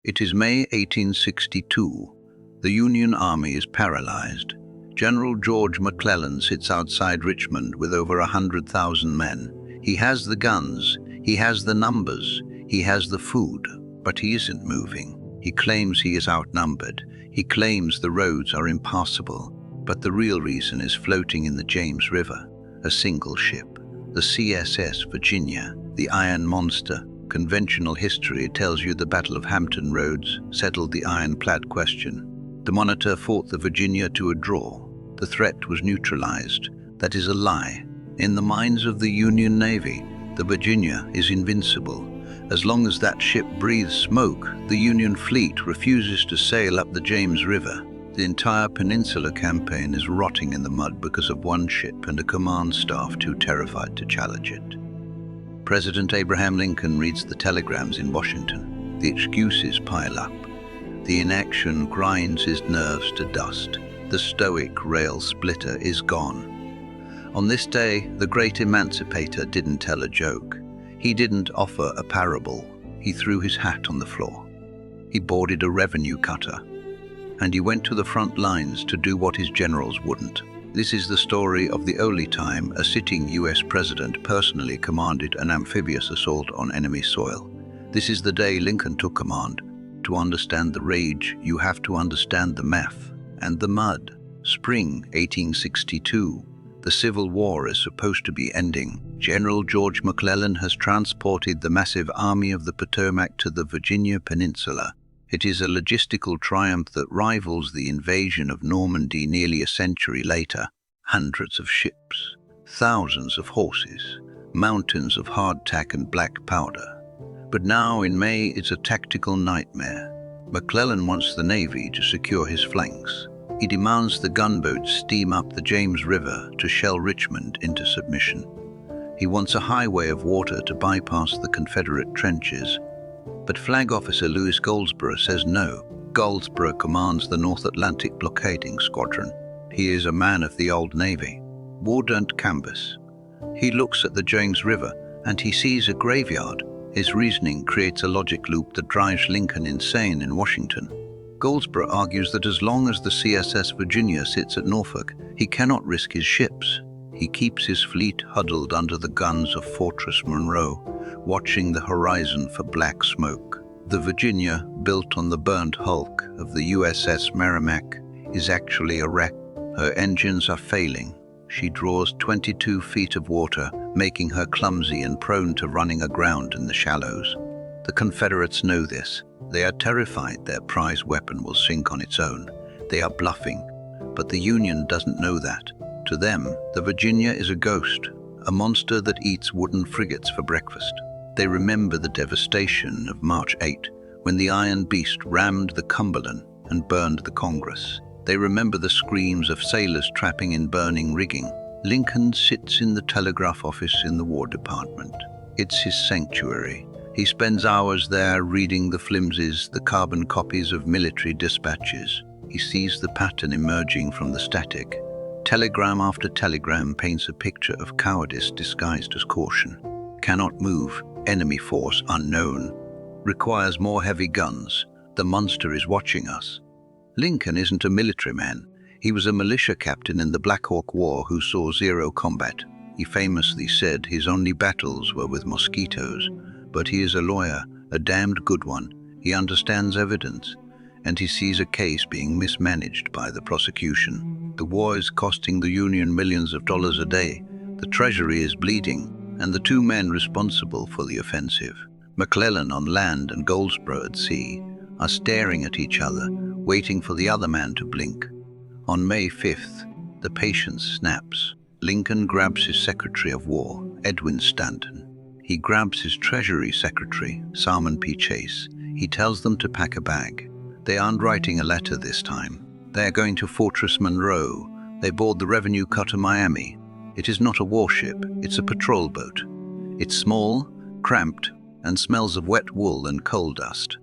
It is May 1862. The Union Army is paralyzed. General George McClellan sits outside Richmond with over 100,000 men. He has the guns, he has the numbers, he has the food, but he isn't moving. He claims he is outnumbered. He claims the roads are impassable, but the real reason is floating in the James River, a single ship, the CSS Virginia, the Iron Monster. Conventional history tells you the Battle of Hampton Roads settled the ironclad question. The Monitor fought the Virginia to a draw. The threat was neutralized. That is a lie. In the minds of the Union Navy, the Virginia is invincible. As long as that ship breathes smoke, the Union fleet refuses to sail up the James River. The entire Peninsula campaign is rotting in the mud because of one ship and a command staff too terrified to challenge it. President Abraham Lincoln reads the telegrams in Washington. The excuses pile up. The inaction grinds his nerves to dust. The stoic rail splitter is gone. On this day, the great emancipator didn't tell a joke. He didn't offer a parable. He threw his hat on the floor. He boarded a revenue cutter. And he went to the front lines to do what his generals wouldn't. This is the story of the only time a sitting US president personally commanded an amphibious assault on enemy soil. This is the day Lincoln took command. To understand the rage, you have to understand the meth and the mud. Spring 1862. The Civil War is supposed to be ending. General George McClellan has transported the massive Army of the Potomac to the Virginia Peninsula. It is a logistical triumph that rivals the invasion of Normandy nearly a century later. Hundreds of ships, thousands of horses, mountains of hardtack and black powder. But now in May it's a tactical nightmare. McClellan wants the Navy to secure his flanks. He demands the gunboats steam up the James River to shell Richmond into submission. He wants a highway of water to bypass the Confederate trenches. But Flag Officer Louis Goldsborough says no. Goldsborough commands the North Atlantic Blockading Squadron. He is a man of the old Navy. War don't canvass. He looks at the James River and he sees a graveyard. His reasoning creates a logic loop that drives Lincoln insane in Washington. Goldsborough argues that as long as the CSS Virginia sits at Norfolk, he cannot risk his ships. He keeps his fleet huddled under the guns of Fortress Monroe, watching the horizon for black smoke. The Virginia, built on the burnt hulk of the USS Merrimack, is actually a wreck. Her engines are failing. She draws 22 feet of water, making her clumsy and prone to running aground in the shallows. The Confederates know this. They are terrified their prize weapon will sink on its own. They are bluffing, but the Union doesn't know that. To them, the Virginia is a ghost, a monster that eats wooden frigates for breakfast. They remember the devastation of March 8, when the Iron Beast rammed the Cumberland and burned the Congress. They remember the screams of sailors trapping in burning rigging. Lincoln sits in the telegraph office in the War Department. It's his sanctuary. He spends hours there reading the flimsies, the carbon copies of military dispatches. He sees the pattern emerging from the static. Telegram after telegram paints a picture of cowardice disguised as caution. Cannot move, enemy force unknown. Requires more heavy guns. The monster is watching us. Lincoln isn't a military man. He was a militia captain in the Black Hawk War who saw zero combat. He famously said his only battles were with mosquitoes. But he is a lawyer, a damned good one. He understands evidence, and he sees a case being mismanaged by the prosecution. The war is costing the Union millions of dollars a day. The Treasury is bleeding, and the two men responsible for the offensive, McClellan on land and Goldsborough at sea, are staring at each other, waiting for the other man to blink. On May 5th, the patience snaps. Lincoln grabs his Secretary of War, Edwin Stanton. He grabs his Treasury Secretary, Salmon P. Chase. He tells them to pack a bag. They aren't writing a letter this time. They are going to Fortress Monroe. They board the revenue cutter Miami. It is not a warship, it's a patrol boat. It's small, cramped, and smells of wet wool and coal dust.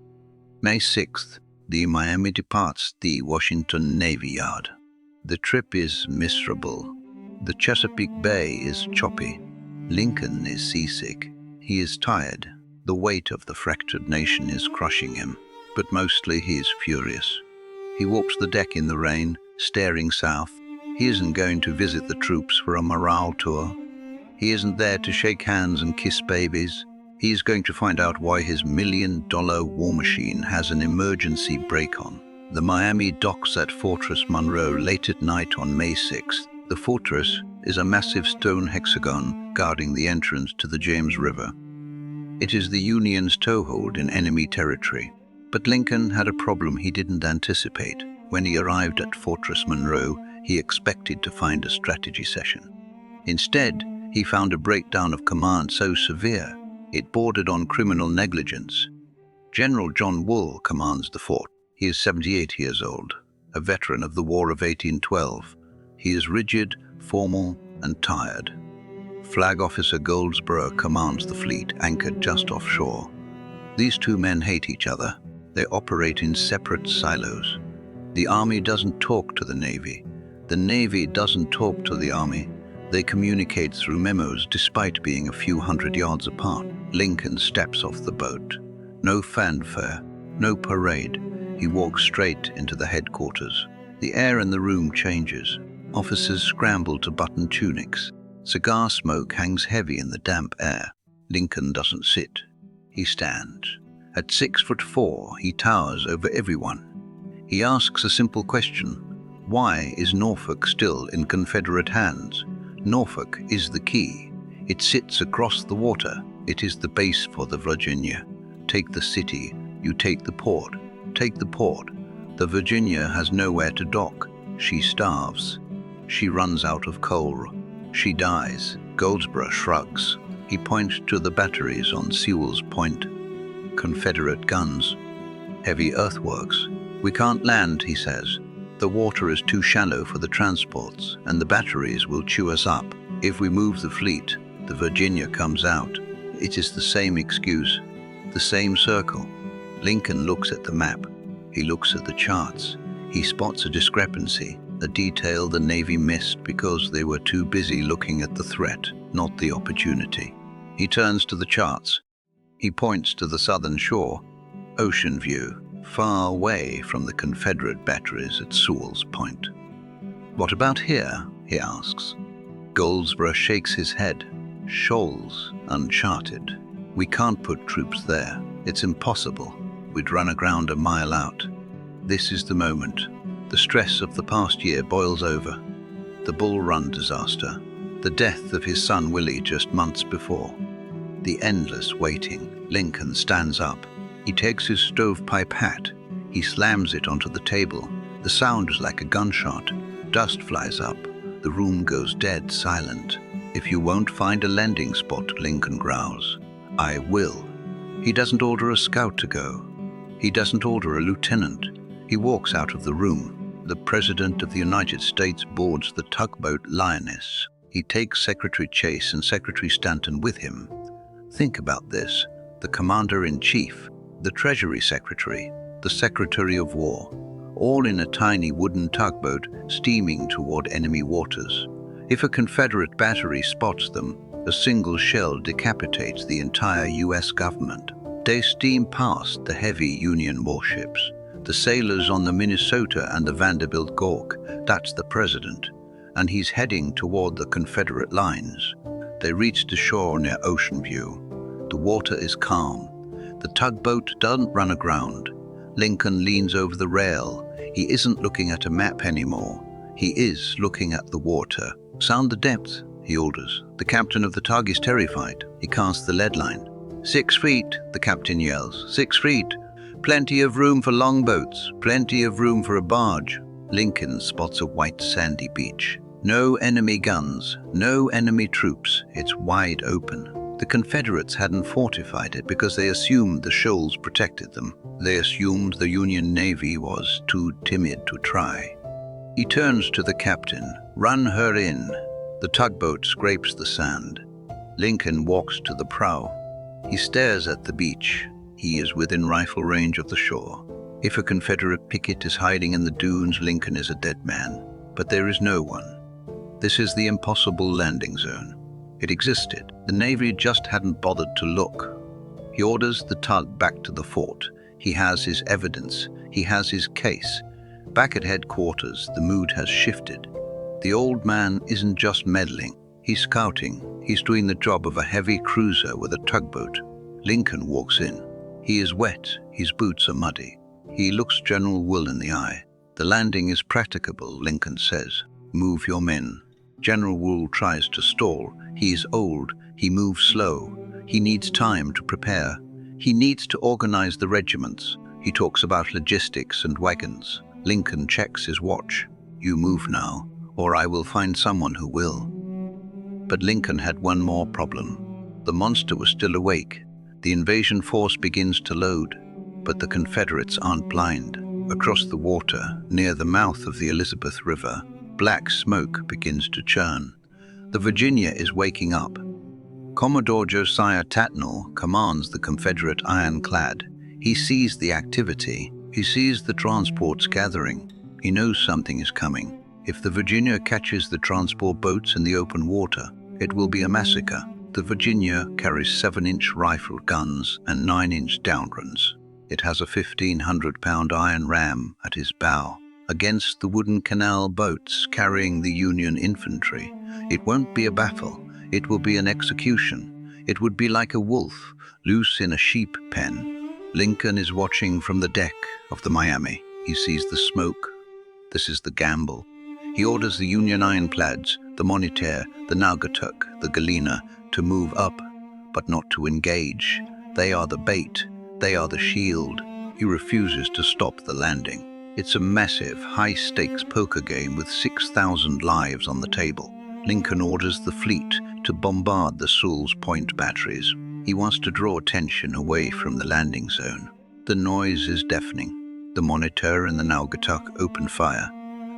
May 6th, the Miami departs the Washington Navy Yard. The trip is miserable. The Chesapeake Bay is choppy. Lincoln is seasick. He is tired. The weight of the fractured nation is crushing him. but mostly he is furious. He walks the deck in the rain, staring south. He isn't going to visit the troops for a morale tour. He isn't there to shake hands and kiss babies. He is going to find out why his $1 million war machine has an emergency brake on. The Miami docks at Fortress Monroe late at night on May 6th. The fortress is a massive stone hexagon guarding the entrance to the James River. It is the Union's toehold in enemy territory. But Lincoln had a problem he didn't anticipate. When he arrived at Fortress Monroe, he expected to find a strategy session. Instead, he found a breakdown of command so severe, it bordered on criminal negligence. General John Wool commands the fort. He is 78 years old, a veteran of the War of 1812. He is rigid, formal, and tired. Flag Officer Goldsborough commands the fleet anchored just offshore. These two men hate each other. They operate in separate silos. The Army doesn't talk to the Navy. The Navy doesn't talk to the Army. They communicate through memos despite being a few hundred yards apart. Lincoln steps off the boat. No fanfare, no parade. He walks straight into the headquarters. The air in the room changes. Officers scramble to button tunics. Cigar smoke hangs heavy in the damp air. Lincoln doesn't sit. He stands. At 6'4", he towers over everyone. He asks a simple question. Why is Norfolk still in Confederate hands? Norfolk is the key. It sits across the water. It is the base for the Virginia. Take the city, you take the port. Take the port. The Virginia has nowhere to dock. She starves. She runs out of coal. She dies. Goldsborough shrugs. He points to the batteries on Sewell's Point. Confederate guns. Heavy earthworks. We can't land, he says. The water is too shallow for the transports, and the batteries will chew us up. If we move the fleet, the Virginia comes out. It is the same excuse, the same circle. Lincoln looks at the map. He looks at the charts. He spots a discrepancy, a detail the Navy missed because they were too busy looking at the threat, not the opportunity. He turns to the charts. He points to the southern shore, ocean view, far away from the Confederate batteries at Sewell's Point. What about here? He asks. Goldsborough shakes his head. Shoals, uncharted. We can't put troops there. It's impossible. We'd run aground a mile out. This is the moment. The stress of the past year boils over. The Bull Run disaster. The death of his son Willie just months before. The endless waiting. Lincoln stands up. He takes his stovepipe hat. He slams it onto the table. The sound is like a gunshot. Dust flies up. The room goes dead silent. If you won't find a landing spot, Lincoln growls, I will. He doesn't order a scout to go. He doesn't order a lieutenant. He walks out of the room. The President of the United States boards the tugboat Lioness. He takes Secretary Chase and Secretary Stanton with him. Think about this. The Commander-in-Chief, the Treasury Secretary, the Secretary of War, all in a tiny wooden tugboat steaming toward enemy waters. If a Confederate battery spots them, a single shell decapitates the entire U.S. government. They steam past the heavy Union warships. The sailors on the Minnesota and the Vanderbilt gawk. That's the president, and he's heading toward the Confederate lines. They reach the shore near Ocean View. The water is calm. The tugboat doesn't run aground. Lincoln leans over the rail. He isn't looking at a map anymore. He is looking at the water. Sound the depth, he orders. The captain of the tug is terrified. He casts the lead line. 6 feet, the captain yells. 6 feet. Plenty of room for longboats. Plenty of room for a barge. Lincoln spots a white sandy beach. No enemy guns. No enemy troops. It's wide open. The Confederates hadn't fortified it because they assumed the shoals protected them. They assumed the Union Navy was too timid to try. He turns to the captain. Run her in. The tugboat scrapes the sand. Lincoln walks to the prow. He stares at the beach. He is within rifle range of the shore. If a Confederate picket is hiding in the dunes, Lincoln is a dead man. But there is no one. This is the impossible landing zone. It existed. The Navy just hadn't bothered to look. He orders the tug back to the fort. He has his evidence. He has his case. Back at headquarters, the mood has shifted. The old man isn't just meddling. He's scouting. He's doing the job of a heavy cruiser with a tugboat. Lincoln walks in. He is wet. His boots are muddy. He looks General Wool in the eye. "The landing is practicable," Lincoln says. "Move your men." General Wool tries to stall. He is old. He moves slow. He needs time to prepare. He needs to organize the regiments. He talks about logistics and wagons. Lincoln checks his watch. "You move now, or I will find someone who will." But Lincoln had one more problem. The monster was still awake. The invasion force begins to load, but the Confederates aren't blind. Across the water, near the mouth of the Elizabeth River, black smoke begins to churn. The Virginia is waking up. Commodore Josiah Tatnall commands the Confederate ironclad. He sees the activity. He sees the transports gathering. He knows something is coming. If the Virginia catches the transport boats in the open water, it will be a massacre. The Virginia carries 7-inch rifle guns and 9-inch downruns. It has a 1,500-pound iron ram at his bow. Against the wooden canal boats carrying the Union infantry, it won't be a battle. It will be an execution. It would be like a wolf, loose in a sheep pen. Lincoln is watching from the deck of the Miami. He sees the smoke. This is the gamble. He orders the Union ironclads, the Monitor, the Naugatuck, the Galena, to move up, but not to engage. They are the bait. They are the shield. He refuses to stop the landing. It's a massive, high-stakes poker game with 6,000 lives on the table. Lincoln orders the fleet to bombard the Sewell's Point batteries. He wants to draw attention away from the landing zone. The noise is deafening. The Monitor and the Naugatuck open fire.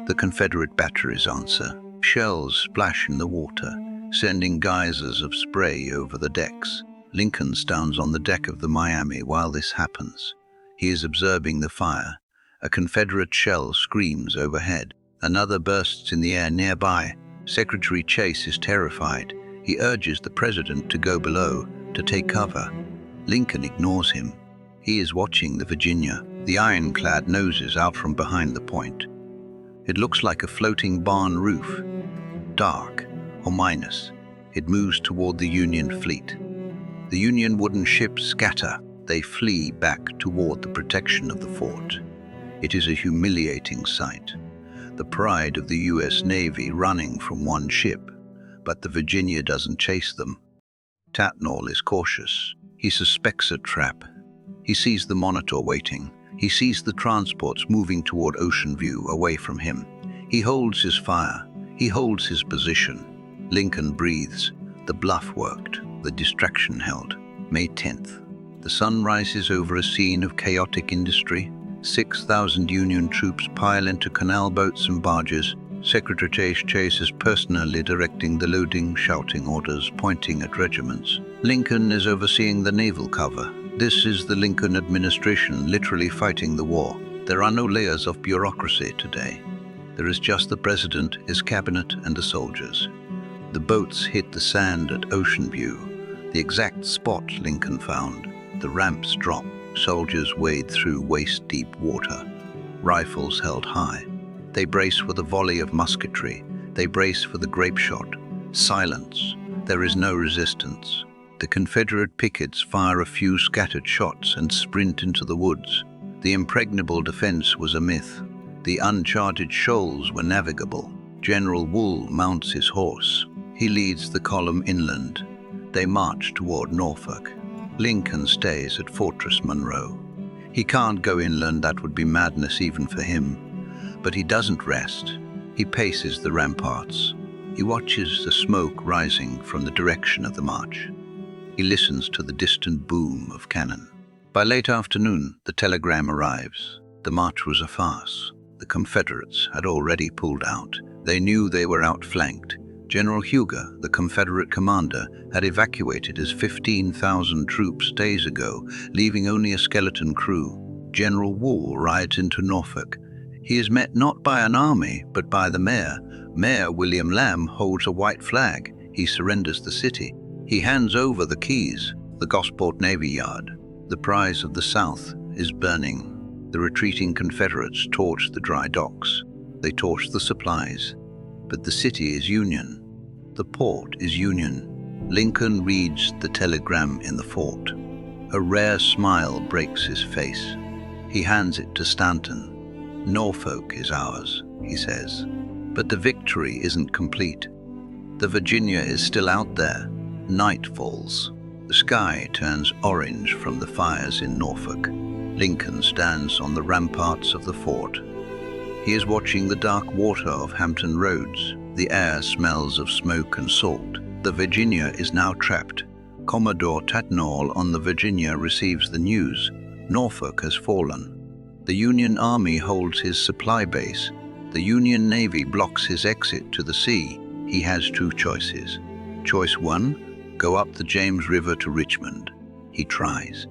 The Confederate batteries answer. Shells splash in the water, sending geysers of spray over the decks. Lincoln stands on the deck of the Miami while this happens. He is observing the fire. A Confederate shell screams overhead. Another bursts in the air nearby. Secretary Chase is terrified. He urges the president to go below, to take cover. Lincoln ignores him. He is watching the Virginia. The ironclad noses out from behind the point. It looks like a floating barn roof. Dark, ominous. It moves toward the Union fleet. The Union wooden ships scatter. They flee back toward the protection of the fort. It is a humiliating sight. The pride of the U.S. Navy running from one ship, but the Virginia doesn't chase them. Tatnall is cautious. He suspects a trap. He sees the Monitor waiting. He sees the transports moving toward Ocean View away from him. He holds his fire. He holds his position. Lincoln breathes. The bluff worked. The distraction held. May 10th. The sun rises over a scene of chaotic industry. 6,000 Union troops pile into canal boats and barges. Secretary Chase is personally directing the loading, shouting orders, pointing at regiments. Lincoln is overseeing the naval cover. This is the Lincoln administration literally fighting the war. There are no layers of bureaucracy today. There is just the president, his cabinet, and the soldiers. The boats hit the sand at Ocean View, the exact spot Lincoln found. The ramps drop. Soldiers wade through waist-deep water. Rifles held high. They brace for the volley of musketry. They brace for the grape shot. Silence. There is no resistance. The Confederate pickets fire a few scattered shots and sprint into the woods. The impregnable defense was a myth. The uncharted shoals were navigable. General Wool mounts his horse. He leads the column inland. They march toward Norfolk. Lincoln stays at Fortress Monroe. He can't go inland, that would be madness even for him. But he doesn't rest. He paces the ramparts. He watches the smoke rising from the direction of the march. He listens to the distant boom of cannon. By late afternoon, the telegram arrives. The march was a farce. The Confederates had already pulled out. They knew they were outflanked. General Huger, the Confederate commander, had evacuated his 15,000 troops days ago, leaving only a skeleton crew. General Wool rides into Norfolk. He is met not by an army, but by the mayor. Mayor William Lamb holds a white flag. He surrenders the city. He hands over the keys, the Gosport Navy Yard, the prize of the South, is burning. The retreating Confederates torch the dry docks. They torch the supplies. But the city is Union. The port is Union. Lincoln reads the telegram in the fort. A rare smile breaks his face. He hands it to Stanton. "Norfolk is ours," he says. But the victory isn't complete. The Virginia is still out there. Night falls. The sky turns orange from the fires in Norfolk. Lincoln stands on the ramparts of the fort. He is watching the dark water of Hampton Roads. The air smells of smoke and salt. The Virginia is now trapped. Commodore Tatnall on the Virginia receives the news. Norfolk has fallen. The Union Army holds his supply base. The Union Navy blocks his exit to the sea. He has two choices. Choice 1, go up the James River to Richmond. He tries.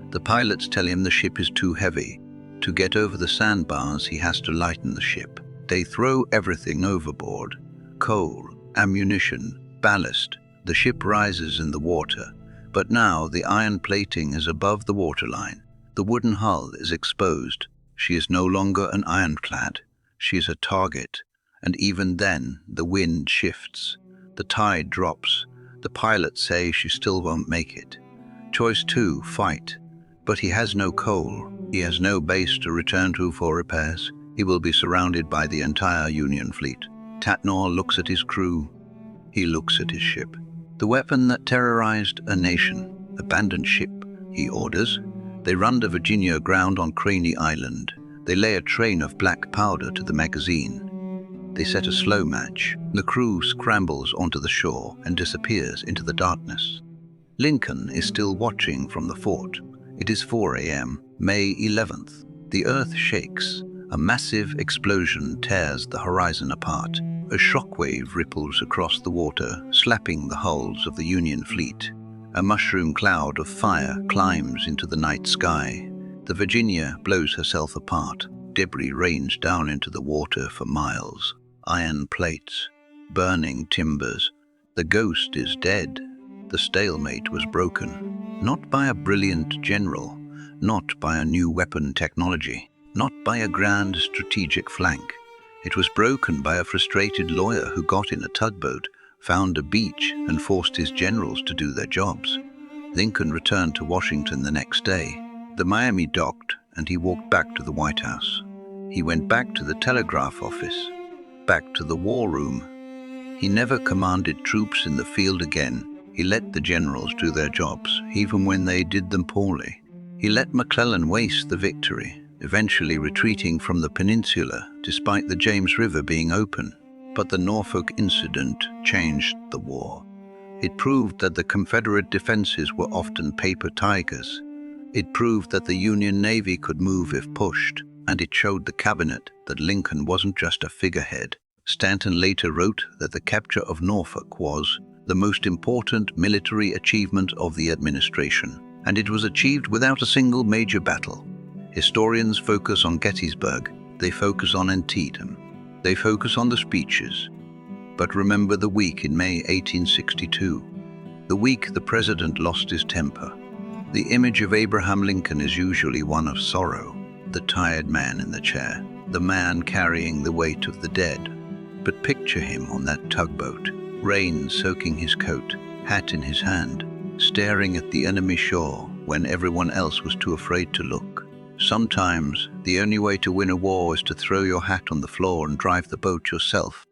The pilots tell him the ship is too heavy. To get over the sandbars, he has to lighten the ship. They throw everything overboard. Coal, ammunition, ballast. The ship rises in the water. But now the iron plating is above the waterline. The wooden hull is exposed. She is no longer an ironclad. She is a target. And even then, the wind shifts. The tide drops. The pilots say she still won't make it. Choice 2, fight. But he has no coal. He has no base to return to for repairs. He will be surrounded by the entire Union fleet. Tatnall looks at his crew. He looks at his ship. The weapon that terrorized a nation. Abandon ship, he orders. They run the Virginia aground on Craney Island. They lay a train of black powder to the magazine. They set a slow match. The crew scrambles onto the shore and disappears into the darkness. Lincoln is still watching from the fort. It is 4 a.m., May 11th. The earth shakes. A massive explosion tears the horizon apart. A shockwave ripples across the water, slapping the hulls of the Union fleet. A mushroom cloud of fire climbs into the night sky. The Virginia blows herself apart. Debris rains down into the water for miles. Iron plates, burning timbers. The ghost is dead. The stalemate was broken. Not by a brilliant general, not by a new weapon technology, not by a grand strategic flank. It was broken by a frustrated lawyer who got in a tugboat, found a beach, and forced his generals to do their jobs. Lincoln returned to Washington the next day. The Miami docked, and he walked back to the White House. He went back to the telegraph office, back to the war room. He never commanded troops in the field again. He let the generals do their jobs, even when they did them poorly. He let McClellan waste the victory, eventually retreating from the peninsula despite the James River being open. But the Norfolk incident changed the war. It proved that the Confederate defenses were often paper tigers. It proved that the Union Navy could move if pushed, and it showed the cabinet that Lincoln wasn't just a figurehead. Stanton later wrote that the capture of Norfolk was the most important military achievement of the administration, and it was achieved without a single major battle. Historians focus on Gettysburg, they focus on Antietam, they focus on the speeches. But remember the week in May 1862, the week the president lost his temper. The image of Abraham Lincoln is usually one of sorrow, the tired man in the chair, the man carrying the weight of the dead. But picture him on that tugboat, rain soaking his coat, hat in his hand, staring at the enemy shore when everyone else was too afraid to look. Sometimes, the only way to win a war is to throw your hat on the floor and drive the boat yourself.